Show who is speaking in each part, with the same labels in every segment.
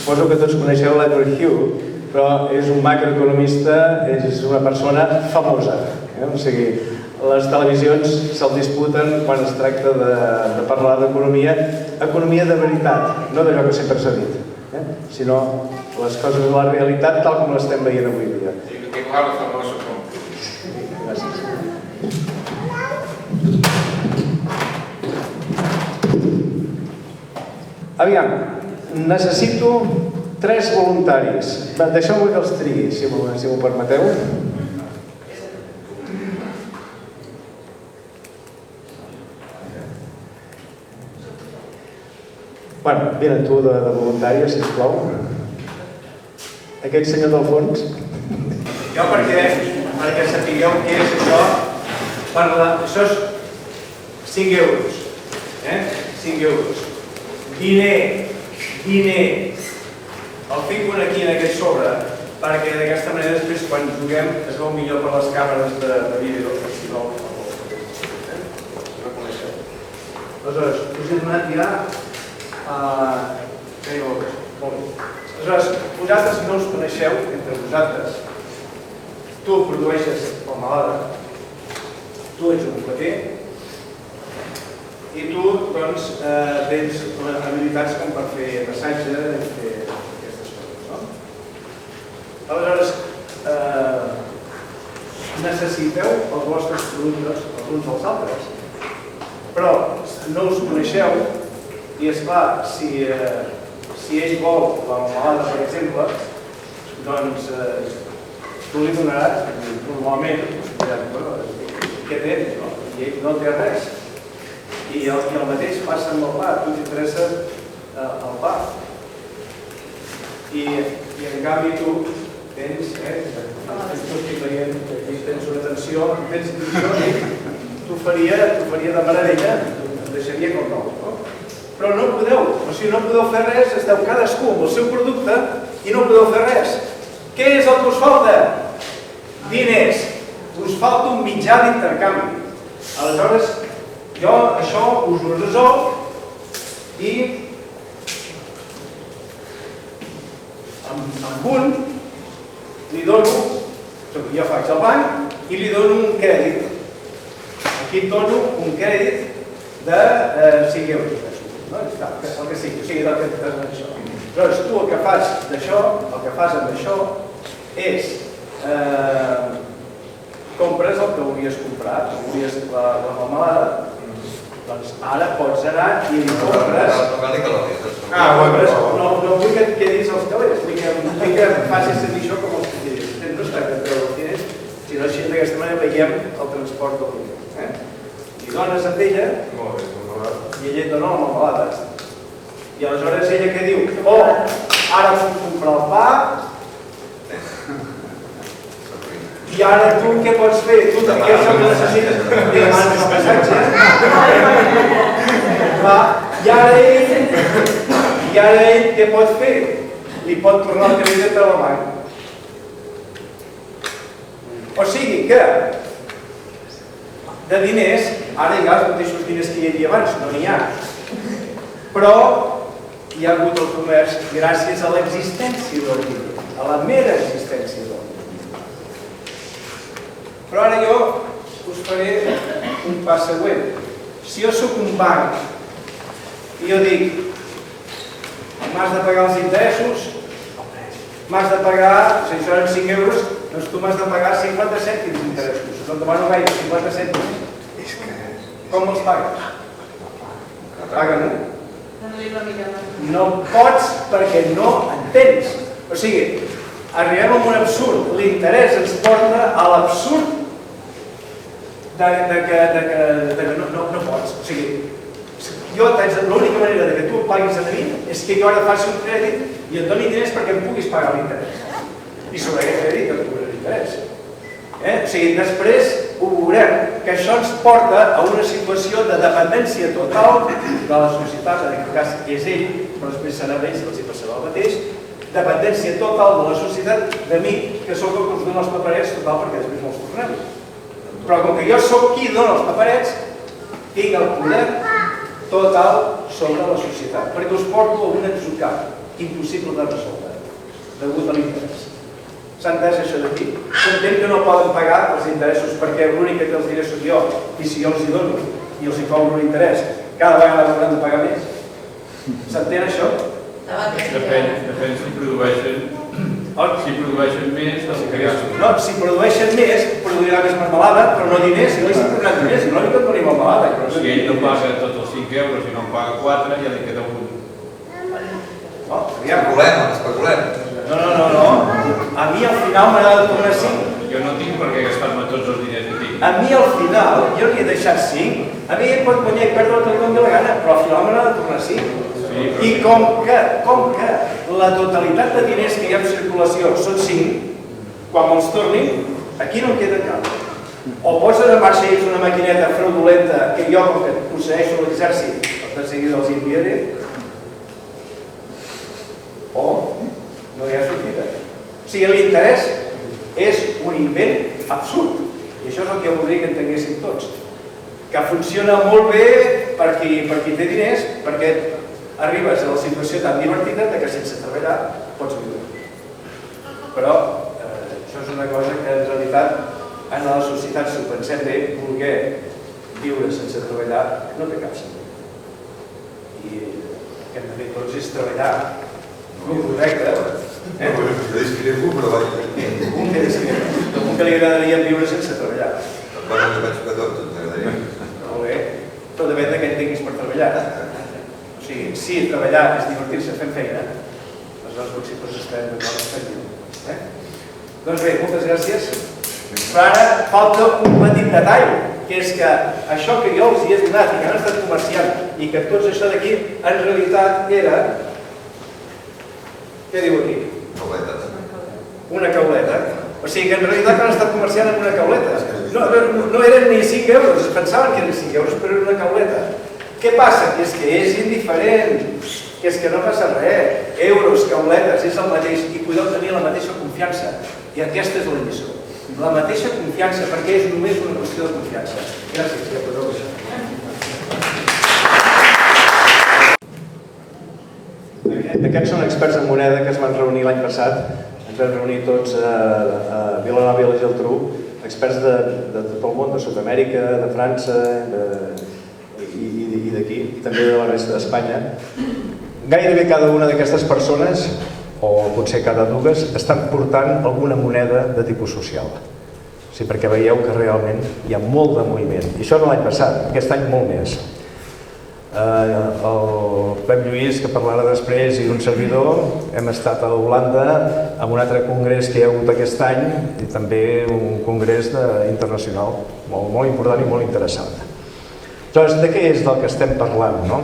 Speaker 1: suposo que tots coneixeu l'Edward Hughes, però és un macroeconomista, és una persona famosa. O sigui, les televisions se'l disputen quan es tracta de parlar d'economia, economia de veritat, no d'allò que sempre s'ha dit, sinó les coses de la realitat tal com l'estem veient avui dia.
Speaker 2: Que claro, famoso com.
Speaker 1: Gràcies. Aviam, necessito 3 voluntaris. Deixeu-me que els triï, si m'ho permeteu. Bueno, vine tu de voluntària, sisplau. Aquest senyor del fons.
Speaker 3: Jo perquè sapigueu què és això, això és 5 euros. 5 euros. Diner. El fico aquí en aquest sobre perquè d'aquesta manera després quan juguem es veu millor per les càmeres de vídeo. Si no, reconeixeu. Aleshores, us he donat ja aleshores, vosaltres no us coneixeu entre vosaltres. Tu produeixes melmelada, tu ets un bufeter i tu doncs tens habilitats com per fer massatge i fer aquestes coses, no? Aleshores, necessiteu els vostres productes els uns dels altres, però no us coneixeu. I esclar, si ell vol la melmelada, per exemple, doncs tu li donaràs, normalment, què tens, no? I ell no té res. I el mateix passa amb el pa, a tu t'interessa el pa. I en canvi tu tens, estic veient que aquí tens una tensió, t'ho faria de meravella, et deixaria com nou, no? Però no podeu, o sigui, no podeu fer res, esteu cadascú amb el seu producte i no podeu fer res. Què és el que us falta? Diners. Us falta un mitjà d'intercanvi. Aleshores, jo això us ho resolc i amb un li dono, jo faig el banc i li dono un crèdit. Aquí et dono un crèdit de 5 euros. El que sigui, o sigui, del que fas amb això. Llavors, tu el que fas d'això, el que fas amb això, és compres el que volies comprar, volies la melmelada, doncs ara pots anar i li compres... No vull que et quedis als calés, vull que facis servir això com els diners. No es tracta de treure els diners, sinó així d'aquesta manera veiem el transport del diner. I dones amb ella, i ella et dona la melmelada. I aleshores ella què diu? Ara puc comprar el pa, i ara tu què pots fer? Tu què és el que necessites? Li demanes el massatge. I ara ell què pot fer? Li pot tornar el crèdit a la banca. O sigui que de diners, ara hi ha els mateixos diners que hi havia abans, no n'hi ha. Però hi ha hagut el comerç gràcies a l'existència del diner, a la mera existència del diner. Però ara jo us faré un pas següent. Si jo soc un banc i jo dic m'has de pagar els interessos, m'has de pagar, si això eren 5 euros, doncs tu m'has de pagar 50 cèntims d'interessos. No et demano gaire, 50 cèntims. Com els pagues? Paguen-ho. No pots perquè no entens. O sigui, arribem a un absurd. L'interès ens porta a l'absurd que no pots. O sigui, l'única manera que tu paguis a mi és que jo ara faci un crèdit i et doni diners perquè em puguis pagar l'interès. I sobre aquest crèdit et cobraré l'interès. O sigui, després ho veurem, que això ens porta a una situació de dependència total de la societat, en aquest cas és ell, però després serà ells, els hi passarà el mateix, dependència total de la societat de mi, que sóc el que us dona els paperets, total, perquè després no els tornem. Però com que jo sóc qui dona els paperets, tinc el poder total sobre la societat, perquè us porto a un atzucat. impossible de resoldre, degut a l'interès. S'ha entès això d'aquí? S'entén que no poden pagar els interessos perquè l'únic que té els diners soc jo, i si jo els hi dono i els hi cobro un interès, cada vegada hauran de pagar més. S'entén això?
Speaker 2: Depèn si produeixen més dels ingressos.
Speaker 3: No, si produeixen més, produirà més marmelada, però no diners, si no li estic donant diners, si no li dono ni marmelada.
Speaker 2: Si ell no paga tots els 5 euros i no en paga 4, ja li queda un.
Speaker 4: Especulem.
Speaker 3: No. A mi al final m'agrada tornar 5.
Speaker 2: Jo no tinc per què gastar-me tots els diners que tinc.
Speaker 3: A mi al final, jo li he deixat 5. A mi ell pot guanyar i perdre el que li doni la gana, però al final m'agrada tornar 5. I com que la totalitat de diners que hi ha en circulació són 5, quan me'ls tornin, aquí no en queda cap. O posen en marxa ells una maquineta fraudulenta que jo, com que posseeixo l'exèrcit, de seguida els enviaré, o no hi ha sortida. O sigui, l'interès és un invent absurd. I això és el que voldria que entenguéssim tots. Que funciona molt bé per qui té diners, perquè arribes a la situació tan divertida que sense treballar pots viure. Però això és una cosa que en realitat en la societat, si ho pensem bé, voler viure sense treballar no té cap sentit. I el que hem de fer tots és treballar el correcte.
Speaker 4: Jo discrepo, però vaja.
Speaker 3: Un que li agradaria viure sense treballar.
Speaker 4: Bueno, jo penso que tot ens agradaria.
Speaker 3: Molt bé, però depèn de què entenguis per treballar. O sigui, si treballar és divertir-se fent feina, aleshores potser tots estarem d'acord en fer-ho. Doncs bé, moltes gràcies. Però ara falta un petit detall, que és que això que jo els hi he donat i que han estat comerciant i que tots això d'aquí en realitat era... Què diu aquí? Una cauleta. O sigui que en realitat han estat comerciant amb una cauleta. No eren ni 5 euros, es pensaven que eren 5 euros, però era una cauleta. Què passa? Que és que és indiferent, que és que no passa res. Euros, cauletes, és el mateix i podeu tenir la mateixa confiança. I aquesta és la lliçó. La mateixa confiança, perquè és només una qüestió de confiança. Gràcies, ja podeu deixar.
Speaker 1: Aquests són experts en moneda que es van reunir l'any passat. Ens vam reunir tots a Vilanova i la Geltrú, experts de tot el món, de Sud-amèrica, de França i d'aquí, i també de la resta d'Espanya. Gairebé cada una d'aquestes persones, o potser cada dues, estan portant alguna moneda de tipus social. Sí, perquè veieu que realment hi ha molt de moviment. I això no l'any passat, aquest any molt més. El Pep Lluís, que parlarà després, i un servidor, hem estat a Holanda amb un altre congrés que hi ha hagut aquest any i també un congrés internacional molt important i molt interessant. Llavors, de què és del que estem parlant, no?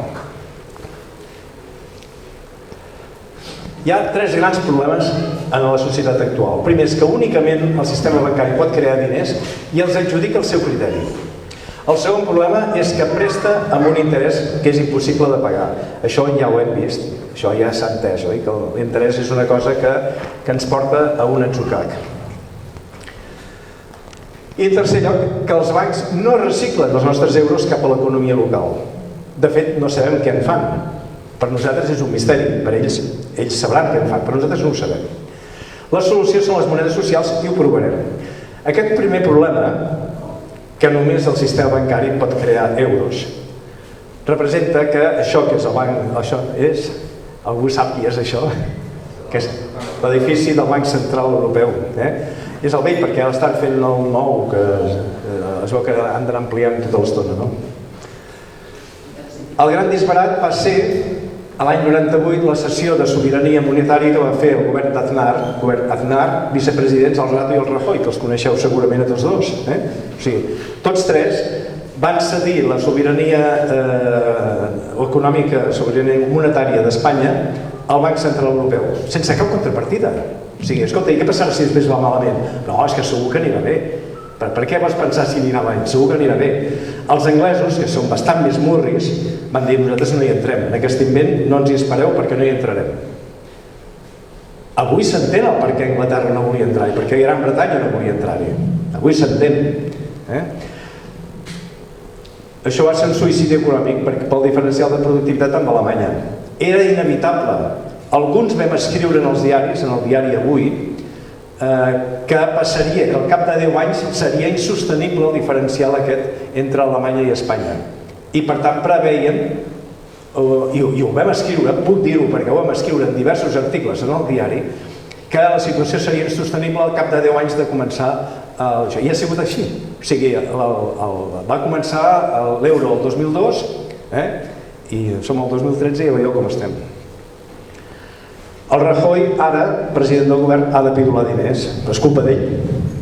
Speaker 1: Hi ha 3 grans problemes en la societat actual. El primer és que únicament el sistema bancari pot crear diners i els adjudica el seu criteri. El segon problema és que presta amb un interès que és impossible de pagar. Això ja ho hem vist, això ja s'ha entès, oi? Que l'interès és una cosa que ens porta a un atzucac. I en tercer lloc, que els bancs no reciclen els nostres euros cap a l'economia local. De fet, no sabem què en fan. Per nosaltres és un misteri, per ells sabran què en fan, però nosaltres no ho sabem. La solució són les monedes socials i ho provarem. Aquest primer problema, que només el sistema bancari pot crear euros, representa que això que és el banc, això és, algú sap qui és això, que és l'edifici del Banc Central Europeu. És el vell perquè ara estan fent el nou, que es veu que han d'anar ampliant tota l'estona. El gran disbarat va ser a l'any 98 la sessió de sobirania monetària que va fer el govern d'Aznar, vicepresidents el Rato i el Rajoy, que els coneixeu segurament a tots dos. O sigui, tots tres van cedir la sobirania econòmica, sobirania monetària d'Espanya al Banc Central Europeu, sense cap contrapartida. O sigui, escolta, i què passarà si després va malament? No, és que segur que anirà bé. Per què vols pensar si anirà bé? Segur que anirà bé. Els anglesos, que són bastant més murris, van dir, nosaltres no hi entrem. En aquest invent no ens hi espereu perquè no hi entrarem. Avui s'entén el per què Anglaterra no volia entrar i per què Gran Bretanya no volia entrar-hi. Avui s'entén. Això va ser un suïcidi econòmic pel diferencial de productivitat amb Alemanya. Era inevitable Alguns vam escriure en els diaris, en el diari Avui, que passaria, que al cap de 10 anys seria insostenible el diferencial aquest entre Alemanya i Espanya. I per tant preveien, i ho vam escriure, puc dir-ho perquè ho vam escriure en diversos articles en el diari, que la situació seria insostenible al cap de 10 anys de començar això. I ha sigut així. O sigui, va començar l'euro el 2002 i som al 2013 i ja veieu com estem. El Rajoy, ara, president del govern, ha de pidolar diners, però és culpa d'ell.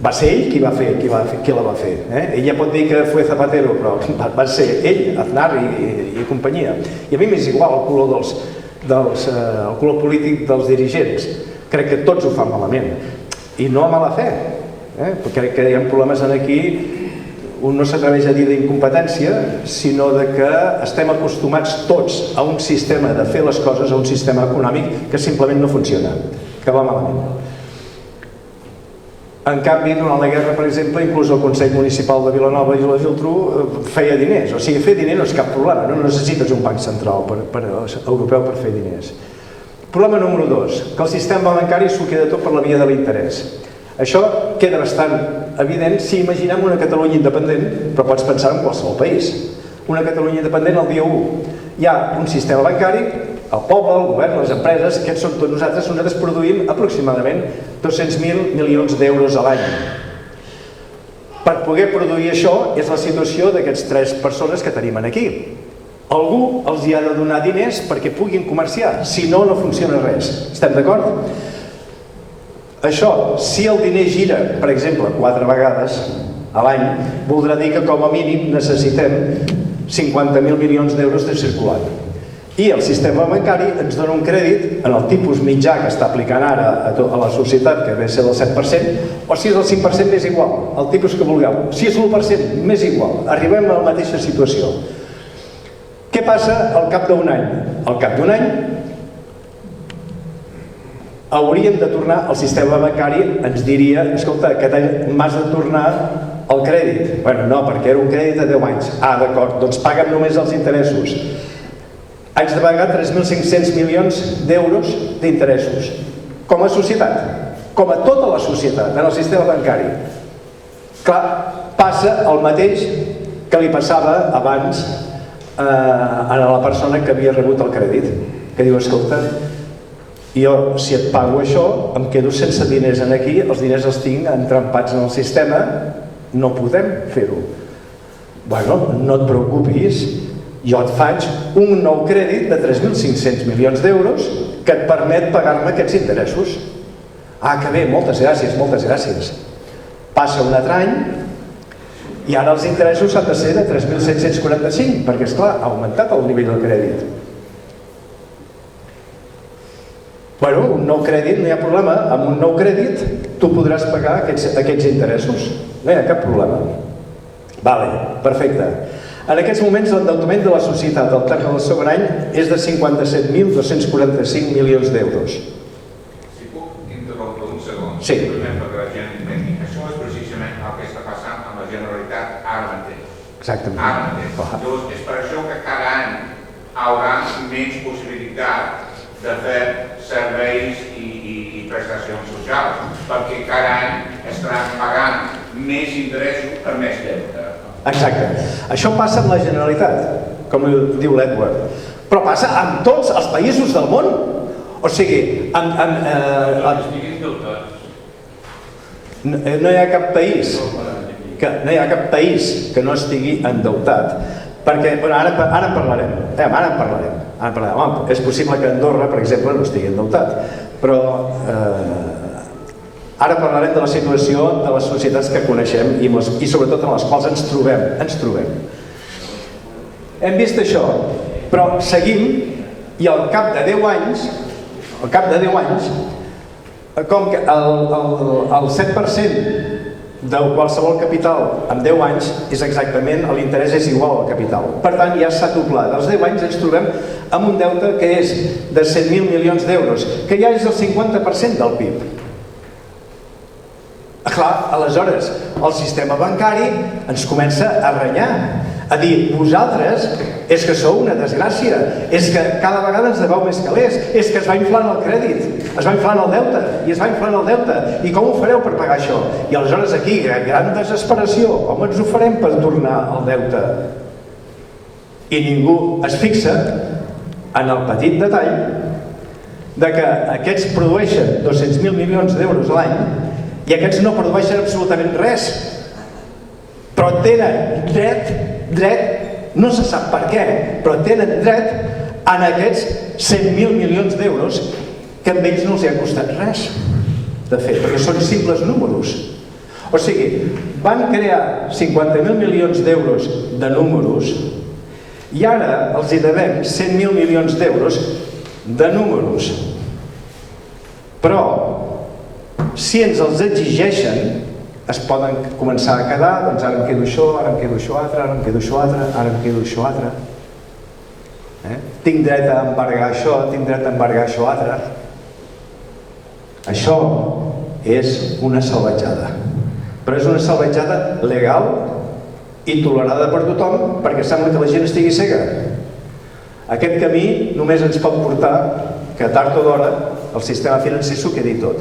Speaker 1: Va ser ell qui la va fer. Ell ja pot dir que fue Zapatero, però va ser ell, Aznar i companyia. I a mi m'és igual el color polític dels dirigents. Crec que tots ho fan malament. I no a mala fe. Crec que hi ha problemes aquí. Un no s'atreveix a dir d'incompetència, sinó que estem acostumats tots a un sistema de fer les coses, a un sistema econòmic que simplement no funciona, que va malament. En canvi, durant la guerra, per exemple, inclús el Consell Municipal de Vilanova i la Geltrú feia diners. O sigui, fer diners no és cap problema, no necessites un banc central europeu per fer diners. Problema número 2, que el sistema bancari s'ho queda tot per la via de l'interès. Això queda bastant evident si imaginem una Catalunya independent, però pots pensar en qualsevol país. Una Catalunya independent el dia 1. Hi ha un sistema bancari, el poble, el govern, les empreses, aquests són tots nosaltres produïm aproximadament 200.000 milions d'euros a l'any. Per poder produir això és la situació d'aquests 3 persones que tenim aquí. Algú els hi ha de donar diners perquè puguin comerciar, si no, no funciona res. Estem d'acord? Això, si el diner gira, per exemple, 4 vegades a l'any, voldrà dir que com a mínim necessitem 50.000 milions d'euros de circulant. I el sistema bancari ens dona un crèdit en el tipus mitjà que està aplicant ara a la societat, que ve a ser del 7%, o si és el 5% més igual, el tipus que vulgueu. Si és l'1% més igual, arribem a la mateixa situació. Què passa al cap d'un any? Al cap d'un any hauríem de tornar, el sistema bancari ens diria, escolta, aquest any m'has de tornar el crèdit. Bueno, no, perquè era un crèdit a 10 anys. Ah, d'acord, doncs paga'm només els interessos. Haig de pagar 3.500 milions d'euros d'interessos. Com a societat, com a tota la societat, en el sistema bancari. Clar, passa el mateix que li passava abans a la persona que havia rebut el crèdit, que diu, escolta, jo, si et pago això, em quedo sense diners aquí, els diners els tinc entrampats en el sistema, no podem fer-ho. Bueno, no et preocupis, jo et faig un nou crèdit de 3.500 milions d'euros que et permet pagar-me aquests interessos. Ah, que bé, moltes gràcies, moltes gràcies. Passa un altre any i ara els interessos han de ser de 3.745, perquè, esclar, ha augmentat el nivell del crèdit. Bueno, un nou crèdit, no hi ha problema. Amb un nou crèdit tu podràs pagar aquests interessos. No hi ha cap problema. Vale, perfecte. En aquests moments l'endeutament de la societat al terme del segon any és de 57.245 milions d'euros.
Speaker 2: Si puc interrompre un segon.
Speaker 1: Sí.
Speaker 2: Perquè la gent entengui. Això és precisament el que està passant amb la Generalitat ara mateix.
Speaker 1: Exactament.
Speaker 2: Ara mateix. Llavors, és per això que cada any haurà menys possibilitat de fer serveis i prestacions socials, perquè cada any estaran pagant més interessos per més deute.
Speaker 1: Exacte. Això passa amb la Generalitat, com diu l'Edward, però passa amb tots els països del món. O sigui, no hi ha cap país que no estigui endeutat. Perquè, bueno, ara en parlarem. És possible que Andorra, per exemple, no estigui endeutat, però ara parlarem de la situació de les societats que coneixem i sobretot en les quals ens trobem. Hem vist això, però seguim i al cap de 10 anys, com que el 7% de qualsevol capital en 10 anys és exactament, l'interès és igual al capital. Per tant, ja s'ha doblat. Als 10 anys ens trobem amb un deute que és de 100.000 milions d'euros, que ja és el 50% del PIB. Clar, aleshores, el sistema bancari ens comença a renyar. a dir, vosaltres és que sou una desgràcia, és que cada vegada ens deveu més calés, és que es va inflant el crèdit, es va inflant el deute, i es va inflant el deute, i com ho fareu per pagar això? I aleshores aquí, gran desesperació, com ens ho farem per tornar al deute? I ningú es fixa en el petit detall de que aquests produeixen 200.000 milions d'euros a l'any i aquests no produeixen absolutament res, però tenen dret, no se sap per què, però tenen dret en aquests 100.000 milions d'euros que a ells no els ha costat res de fer, perquè són simples números. O sigui, van crear 50.000 milions d'euros de números i ara els hi devem 100.000 milions d'euros de números. Però, si ens els exigeixen, es poden començar a quedar, doncs ara em quedo això, ara em quedo això altre, ara em quedo això altre, ara em quedo això altre. Tinc dret a embargar això, tinc dret a embargar això altre. Això és una salvatjada. Però és una salvatjada legal i tolerada per tothom perquè sembla que la gent estigui cega. Aquest camí només ens pot portar que tard o d'hora el sistema financer s'ho quedi tot.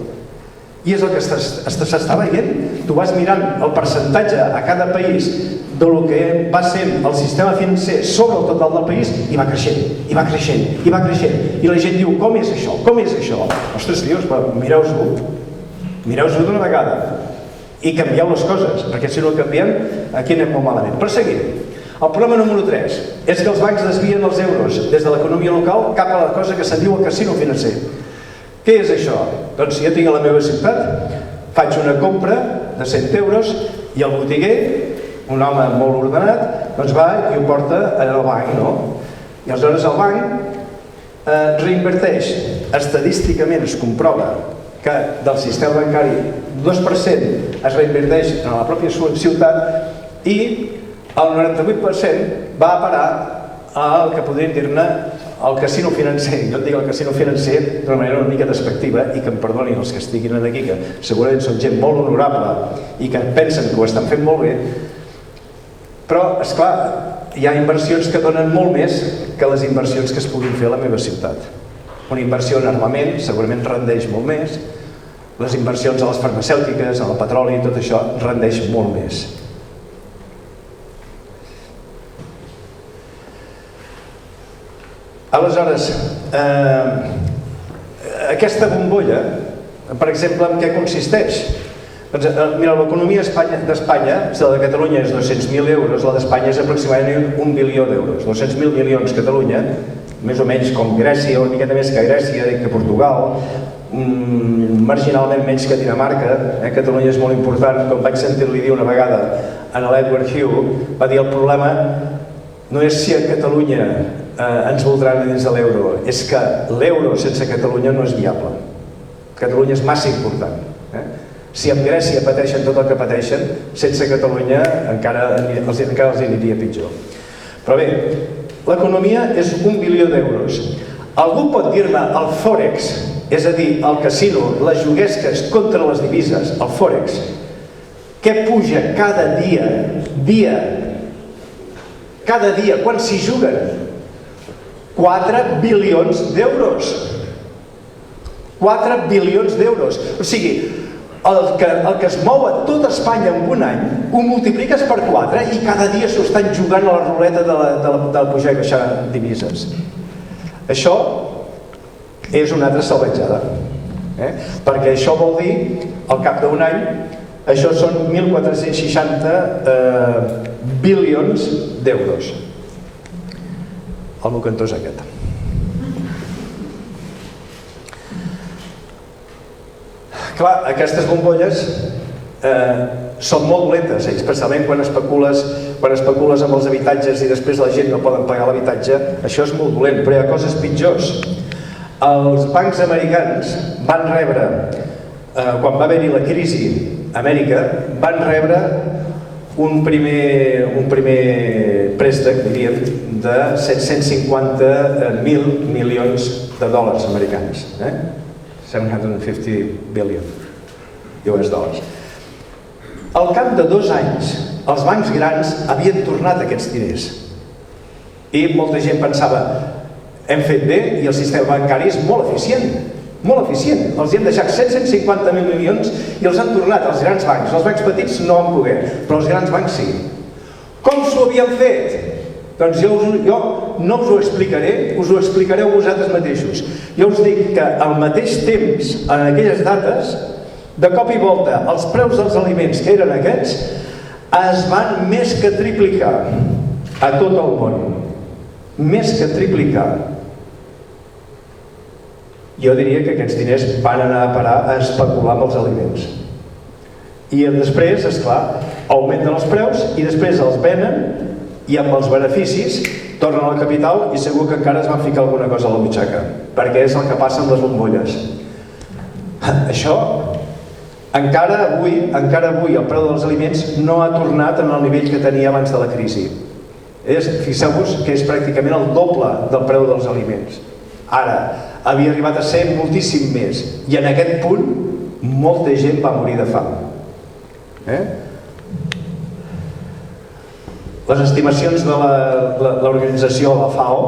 Speaker 1: I és el que s'està veient. Tu vas mirant el percentatge a cada país del que va sent el sistema financer sobre el total del país i va creixent, i va creixent, i va creixent. I la gent diu, com és això? Com és això? Ostres, dius, mireu-s'ho. Mireu-s'ho d'una vegada. I canvieu les coses, perquè si no ho canviem, aquí anem molt malament. Però seguim. El problema número 3 és que els bancs desvien els euros des de l'economia local cap a la cosa que se'n diu el casino financer. Què és això? Doncs si jo tinc a la meva ciutat, faig una compra de 100 euros i el botiguer, un home molt ordenat, doncs va i ho porta al banc, no? I aleshores el banc reinverteix. Estadísticament es comprova que del sistema bancari 2% es reinverteix en la pròpia ciutat i el 98% va a parar al que podríem dir-ne el casino financer. Jo et dic el casino financer d'una manera una mica despectiva i que em perdonin els que estiguin aquí, que segurament són gent molt honorable i que pensen que ho estan fent molt bé, però, esclar, hi ha inversions que donen molt més que les inversions que es puguin fer a la meva ciutat. Una inversió en armament segurament rendeix molt més, les inversions a les farmacèutiques, en el petroli, tot això rendeix molt més. Aleshores, aquesta bombolla, per exemple, en què consisteix? Mira, l'economia d'Espanya, si la de Catalunya és 200.000 euros, la d'Espanya és aproximadament 1 bilió d'euros. 200.000 milions Catalunya, més o menys com Grècia, una miqueta més que Grècia i que Portugal, marginalment menys que Dinamarca. Catalunya és molt important, com vaig sentir-li dir una vegada a l'Edward Hugh, va dir el problema no és si a Catalunya ens voldran dins de l'euro, és que l'euro sense Catalunya no és viable. Catalunya és massa important. Si amb Grècia pateixen tot el que pateixen, sense Catalunya encara els aniria pitjor. Però bé, l'economia és 1 bilió d'euros. Algú pot dir-me el Fòrex, és a dir, el casino, les juguesques contra les divises, el Fòrex, què puja cada dia, quan s'hi juguen? 4 bilions d'euros. 4 bilions d'euros. O sigui, el que es mou a tot Espanya en un any, ho multipliques per 4 i cada dia s'ho estan jugant a la ruleta de la pujar i baixar divises. Això és una altra salvatjada. Perquè això vol dir, al cap d'un any, això són 1.460 bilions d'euros. El meu cantó és aquest. Clar, aquestes bombolles són molt dolentes, especialment quan especules amb els habitatges i després la gent no poden pagar l'habitatge. Això és molt dolent, però hi ha coses pitjors. Els bancs americans van rebre, quan va haver-hi la crisi a Amèrica, van rebre un primer préstec, diríem, de 750.000 milions de dòlars americans. 750 billion US dollars. Al cap de 2 anys els bancs grans havien tornat aquests diners. I molta gent pensava, hem fet bé i el sistema bancari és molt eficient, molt eficient. Els hi hem deixat 750.000 milions i els han tornat als grans bancs. Els bancs petits no van poder, però els grans bancs sí. Com s'ho havien fet? Doncs jo no us ho explicaré, us ho explicareu vosaltres mateixos. Jo us dic que al mateix temps, en aquelles dates, de cop i volta, els preus dels aliments que eren aquests es van més que triplicar a tot el món. Més que triplicar. Jo diria que aquests diners van anar a parar a especular amb els aliments. I després, esclar, augmenten els preus i després els venen i amb els beneficis tornen al capital i segur que encara es van ficar alguna cosa a la butxaca, perquè és el que passa amb les bombolles. Això, encara avui el preu dels aliments no ha tornat en el nivell que tenia abans de la crisi. Fixeu-vos que és pràcticament el doble del preu dels aliments. Ara, havia arribat a ser moltíssim més i en aquest punt molta gent va morir de fam. Les estimacions de l'organització, la FAO,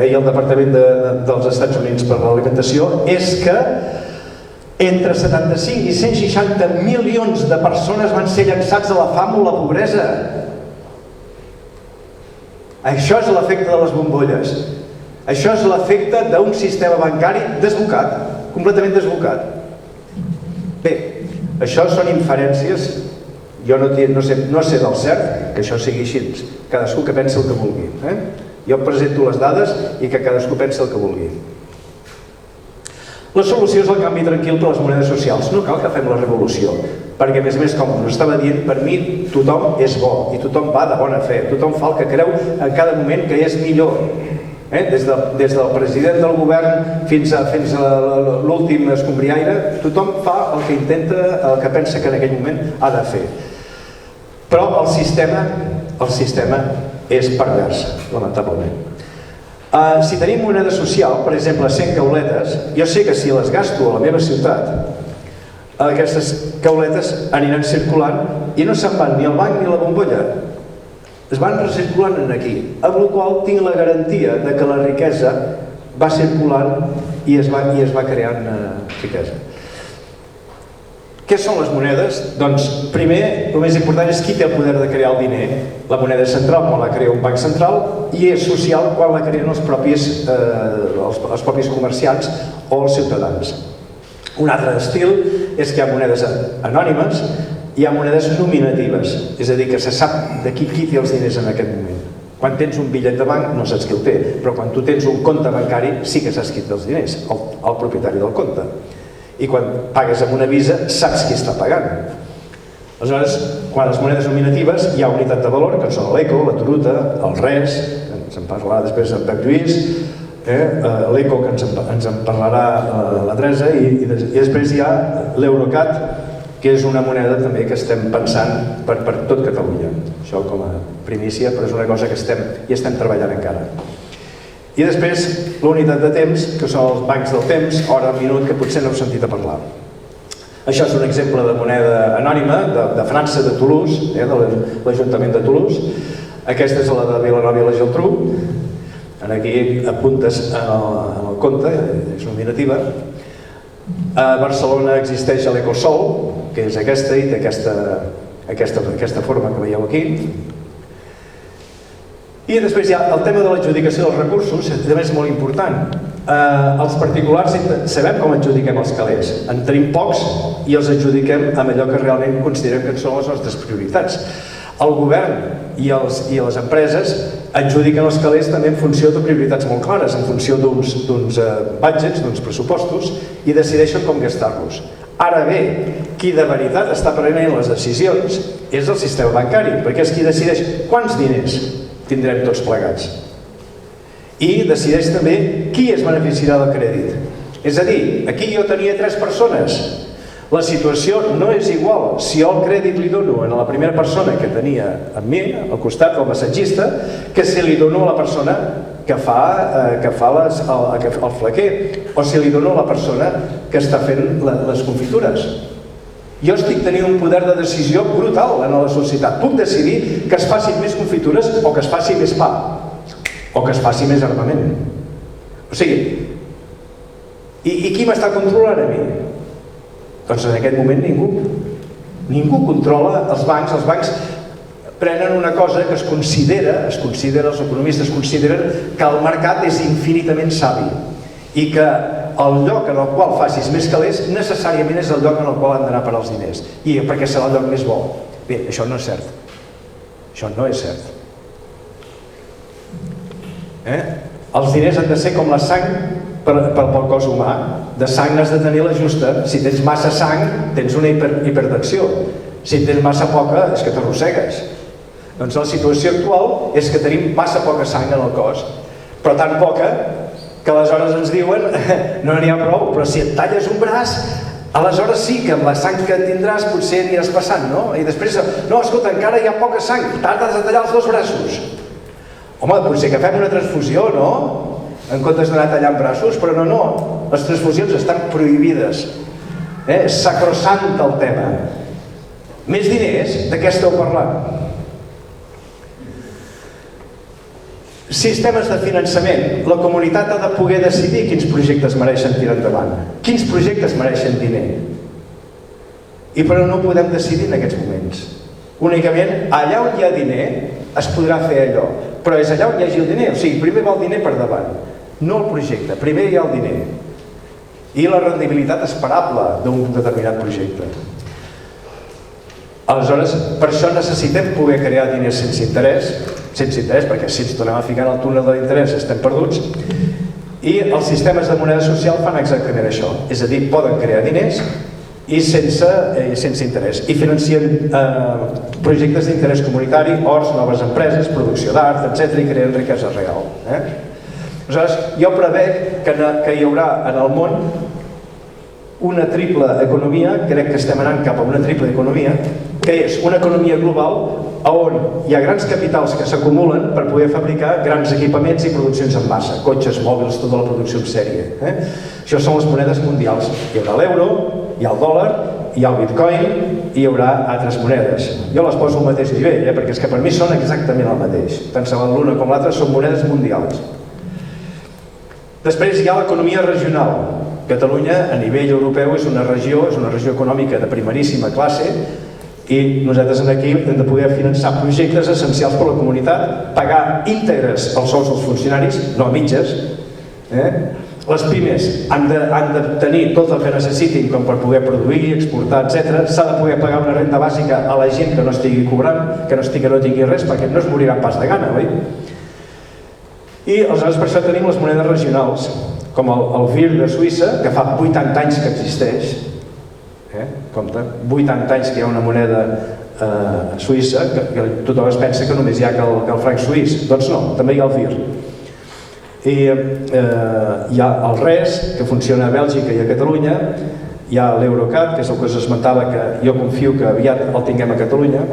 Speaker 1: i el Departament dels Estats Units per l'Alimentació, és que entre 75 i 160 milions de persones van ser llançats a la fam o la pobresa. Això és l'efecte de les bombolles. Això és l'efecte d'un sistema bancari desbocat, completament desbocat. Bé, això són inferències. Jo no sé del cert que això sigui així. Cadascú que pensi el que vulgui. Jo presento les dades i que cadascú pensi el que vulgui. La solució és el canvi tranquil per les monedes socials. No cal que fem la revolució, perquè a més, com us estava dient, per mi tothom és bo i tothom va de bona fe. Tothom fa el que creu en cada moment que és millor. Des del president del govern fins a l'últim escombriaire, tothom fa el que intenta, el que pensa que en aquell moment ha de fer. Però el sistema és pervers, lamentablement. Si tenim moneda social, per exemple 100 cauletes, jo sé que si les gasto a la meva ciutat, aquestes cauletes aniran circulant i no se'n van ni al banc ni a la bombolla. Es van recirculant aquí, amb la qual cosa tinc la garantia de que la riquesa va circulant i es va creant riquesa. Què són les monedes? Doncs primer, el més important és qui té el poder de crear el diner. La moneda és central quan la crea un banc central i és social quan la creen els propis comerciants o els ciutadans. Un altre estil és que hi ha monedes anònimes, hi ha monedes nominatives, és a dir, que se sap de qui té els diners en aquest moment. Quan tens un bitllet de banc no saps qui el té, però quan tu tens un compte bancari sí que saps qui té els diners, el propietari del compte. I quan pagues amb una Visa saps qui està pagant. Aleshores, quan les monedes nominatives hi ha unitat de valor, que són l'eco, la turuta, el res, se'n parlarà després en Pep Lluís, l'eco que ens en parlarà la Teresa, i després hi ha l'Eurocat, que és una moneda també que estem pensant per tot Catalunya. Això com a primícia, però és una cosa que estem treballant encara. I després la unitat de temps, que són els bancs del temps, hora, minut, que potser no heu sentit a parlar. Això és un exemple de moneda anònima de França, de Toulouse, de l'Ajuntament de Toulouse. Aquesta és la de Vilanova i la Geltrú. Aquí apuntes en el compte, és nominativa. A Barcelona existeix l'Ecosol, que és aquesta i té aquesta forma que veieu aquí. I després hi ha el tema de l'adjudicació dels recursos, que també és molt important. Els particulars sabem com adjudiquem els calés. En tenim pocs i els adjudiquem amb allò que realment considerem que són les nostres prioritats. El govern i les empreses adjudiquen els calés també en funció de prioritats molt clares, en funció d'uns budgets, d'uns pressupostos, i decideixen com gastar-los. Ara bé, qui de veritat està prenent les decisions és el sistema bancari, perquè és qui decideix quants diners tindrem tots plegats. I decideix també qui es beneficiarà del crèdit. És a dir, aquí jo tenia 3 persones. La situació no és igual si jo el crèdit li dono a la primera persona que tenia amb mi, al costat, el massatgista, que si li dono a la persona que fa el flequer, o si li dono a la persona que està fent les confitures. Jo estic tenint un poder de decisió brutal en la societat. Puc decidir que es facin més confitures o que es faci més pa, o que es faci més armament. O sigui, i qui m'està controlant a mi? Doncs en aquest moment ningú. Ningú controla els bancs. Els bancs prenen una cosa que es considera, els economistes consideren que el mercat és infinitament savi i que el lloc en el qual facis més calés necessàriament és el lloc en el qual han d'anar per als diners, i perquè serà el lloc més bo. Bé, això no és cert. Això no és cert. Els diners han de ser com la sang pel cos humà. De sang n'has de tenir la justa. Si tens massa sang, tens una hipertensió. Si tens massa poca, és que t'arrossegues. Doncs la situació actual és que tenim massa poca sang en el cos, però tan poca que aleshores ens diuen no n'hi ha prou, però si et talles un braç, aleshores sí que amb la sang que tindràs potser aniràs passant, no? I després, no, escolta, encara hi ha poca sang, t'has de tallar els 2 braços. Home, potser que fem una transfusió, no? En comptes d'anar tallant braços, però no, les transfusions estan prohibides. És sacrosant el tema. Més diners, de què esteu parlant? Sistemes de finançament. La comunitat ha de poder decidir quins projectes mereixen tirar endavant, quins projectes mereixen diner. I però no ho podem decidir en aquests moments. Únicament, allà on hi ha diner, es podrà fer allò. Però és allà on hi hagi el diner. O sigui, primer va el diner per davant, no el projecte. Primer hi ha el diner. I la rendibilitat esperable d'un determinat projecte. Aleshores, per això necessitem poder crear diners sense interès, perquè si ens tornem a ficar en el túnel de l'interès estem perduts, i els sistemes de moneda social fan exactament això, és a dir, poden crear diners i sense interès, i financien projectes d'interès comunitari, horts, noves empreses, producció d'art, etc., i creen riquesa real. Aleshores, jo prevec que hi haurà en el món una triple economia, crec que estem anant cap a una triple economia, que és una economia global on hi ha grans capitals que s'acumulen per poder fabricar grans equipaments i produccions en massa, cotxes, mòbils, tota la producció en sèrie. Això són les monedes mundials. Hi haurà l'euro, hi ha el dòlar, hi ha el bitcoin i hi haurà altres monedes. Jo les poso al mateix nivell, perquè és que per mi són exactament el mateix. Tant se val l'una com l'altra, són monedes mundials. Després hi ha l'economia regional. Catalunya, a nivell europeu, és una regió econòmica de primeríssima classe, i nosaltres aquí hem de poder finançar projectes essencials per a la comunitat, pagar íntegres els sous dels funcionaris, no a mitges. Les pimes han de tenir tot el que necessitin com per poder produir, exportar, etc. S'ha de poder pagar una renda bàsica a la gent que no estigui cobrant, que no tingui res, perquè no es moriran pas de gana, oi? I aleshores per això tenim les monedes regionals, com el VIR de Suïssa, que fa 80 anys que existeix. Compte, 80 anys que hi ha una moneda suïssa, que tothom es pensa que només hi ha que el franc suís. Doncs no, també hi ha el VIR. I hi ha el RES, que funciona a Bèlgica i a Catalunya, hi ha l'Eurocat, que és el que us esmentava, que jo confio que aviat el tinguem a Catalunya,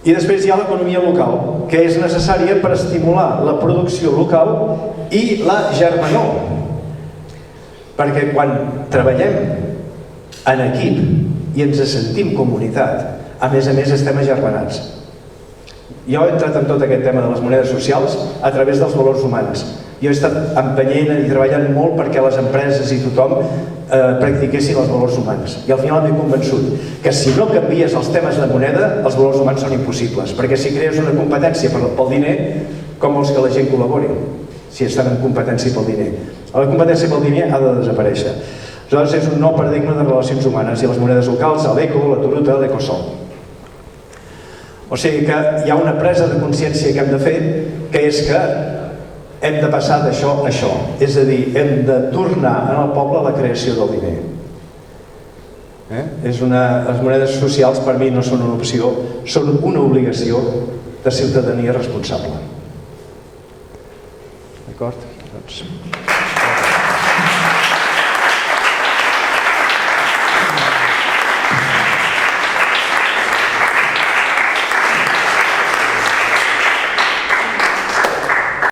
Speaker 1: i després hi ha l'economia local, que és necessària per estimular la producció local i la germanor, perquè quan treballem en equip i ens sentim comunitat, a més estem agermanats. Jo he entrat en tot aquest tema de les monedes socials a través dels valors humans. Jo he estat empenyent i treballant molt perquè les empreses i tothom practiquessin els valors humans. I al final m'he convençut que si no canvies els temes de moneda, els valors humans són impossibles, perquè si crees una competència pel diner, com vols que la gent col·labori si estan en competència pel diner? La competència pel diner ha de desaparèixer. Aleshores és un nou paradigma de relacions humanes i les monedes locals, l'eco, la turuta, l'ecosol. O sigui que hi ha una presa de consciència que hem de fer, que és que hem de passar d'això a això. És a dir, hem de tornar en el poble a la creació del diner. Les monedes socials per mi no són una opció, són una obligació de ciutadania responsable. D'acord? Doncs...